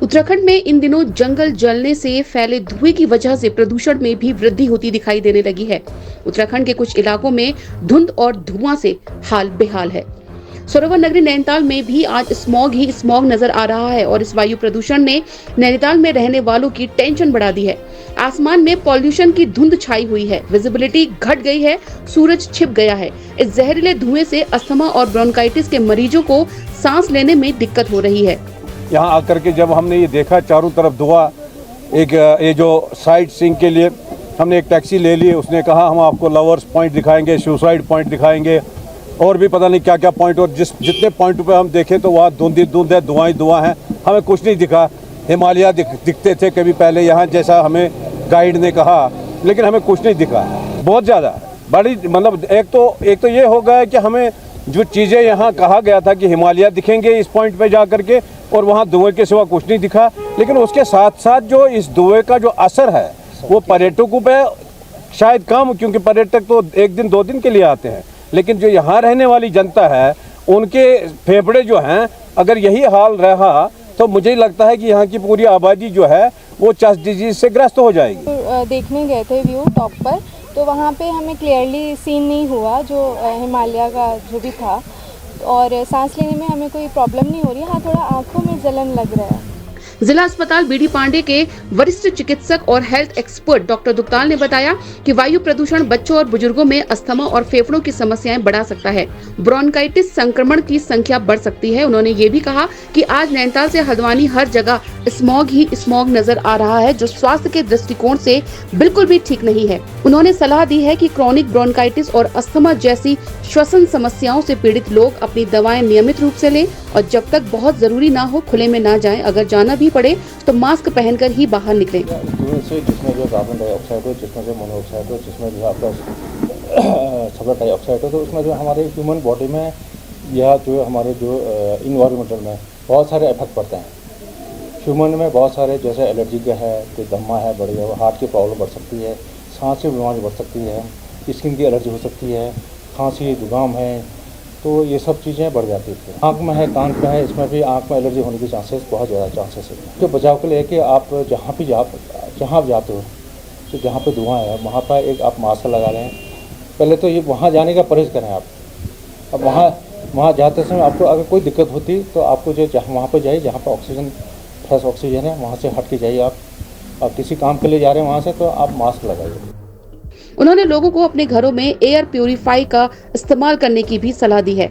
उत्तराखंड में इन दिनों जंगल जलने से फैले धुएं की वजह से प्रदूषण में भी वृद्धि होती दिखाई देने लगी है। उत्तराखंड के कुछ इलाकों में धुंध और धुआं से हाल बेहाल है। सरोवर नगरी नैनीताल में भी आज स्मॉग ही स्मॉग नजर आ रहा है और इस वायु प्रदूषण ने नैनीताल में रहने वालों की टेंशन बढ़ा दी है। आसमान में पॉल्यूशन की धुंध छाई हुई है, विजिबिलिटी घट गई है, सूरज छिप गया है। इस जहरीले धुएं से अस्थमा और ब्रोंकाइटिस के मरीजों को सांस लेने में दिक्कत हो रही है। यहाँ आकर के जब हमने ये देखा चारों तरफ धुआं, एक ये जो साइट सीइंग के लिए हमने एक टैक्सी ले ली, उसने कहा हम आपको लवर्स पॉइंट दिखाएंगे, सुसाइड पॉइंट दिखाएंगे और भी पता नहीं क्या क्या पॉइंट, और जितने पॉइंट पे हम देखे तो वहाँ धुंध ही धुंध है, धुआं ही धुआं है, हमें कुछ नहीं दिखा। हिमालय दिखते थे कभी पहले यहाँ, जैसा हमें गाइड ने कहा, लेकिन हमें कुछ नहीं दिखा। बहुत ज़्यादा बड़ी, मतलब एक तो ये हो गया कि हमें जो चीज़ें यहाँ कहा गया था कि हिमालय दिखेंगे इस पॉइंट पे जा करके, और वहाँ धुएं के सिवा कुछ नहीं दिखा। लेकिन उसके साथ साथ जो इस धुएं का जो असर है वो पर्यटकों पे शायद कम, क्योंकि पर्यटक तो एक दिन दो दिन के लिए आते हैं, लेकिन जो यहाँ रहने वाली जनता है उनके फेफड़े जो हैं, अगर यही हाल रहा तो मुझे लगता है कि यहाँ की पूरी आबादी जो है वो चेस्ट डिजीज से ग्रस्त हो जाएगी। देखने गए थे व्यू टॉप पर, तो वहाँ पे हमें क्लियरली सीन नहीं हुआ जो हिमालय का जो भी था, और सांस लेने में हमें कोई प्रॉब्लम नहीं हो रही है। हाँ, थोड़ा आंखों में जलन लग रहा है। जिला अस्पताल बीडी पांडे के वरिष्ठ चिकित्सक और हेल्थ एक्सपर्ट डॉक्टर दुग्ताल ने बताया कि वायु प्रदूषण बच्चों और बुजुर्गों में अस्थमा और फेफड़ों की समस्याएं बढ़ा सकता है। ब्रोंकाइटिस संक्रमण की संख्या बढ़ सकती है। उन्होंने ये भी कहा कि आज नैनीताल से हल्द्वानी हर जगह स्मॉग ही स्मॉग नजर आ रहा है, जो स्वास्थ्य के दृष्टिकोण से बिल्कुल भी ठीक नहीं है। उन्होंने सलाह दी है कि क्रॉनिक ब्रोंकाइटिस और अस्थमा जैसी श्वसन समस्याओं से पीड़ित लोग अपनी दवाएं नियमित रूप से लें और जब तक बहुत जरूरी ना हो खुले में ना जाएं। अगर जाना भी पड़े तो मास्क पहनकर ही बाहर निकलें। जिसमें जो कार्बन डाइऑक्साइड हो, जिसमें जो मोनोऑक्साइड हो, जिसमें जो आपका सल्फर डाइऑक्साइड हो, तो उसमें जो हमारे ह्यूमन बॉडी में या जो हमारे जो इन्वायरमेंटल में बहुत सारे इफेक्ट पड़ते हैं। ह्यूमन में बहुत सारे, जैसे एलर्जी का है, कोई दमा है, बढ़िया हार्ट की प्रॉब्लम बढ़ सकती है, सांस की बीमारी बढ़ सकती है, स्किन की एलर्जी हो सकती है, खांसी जुकाम है, तो ये सब चीज़ें बढ़ जाती थी। आँख में है, कान में है, इसमें भी आँख में एलर्जी होने के चांसेस बहुत ज़्यादा चांसेस है। तो बचाव के लिए कि आप जहाँ जाते हो, तो जहाँ पे धुआं है वहाँ पर एक आप मास्क लगा लें। पहले तो ये वहाँ जाने का परहेज़ करें आप। अब वहाँ जाते समय आपको अगर कोई दिक्कत होती तो आपको जो वहाँ पर जाइए जहाँ पर ऑक्सीजन, फ्रेश ऑक्सीजन है, वहाँ से हट के जाइए। आप किसी काम के लिए जा रहे हैं वहाँ से, तो आप मास्क लगाइए। उन्होंने लोगों को अपने घरों में एयर प्यूरिफाई का इस्तेमाल करने की भी सलाह दी है।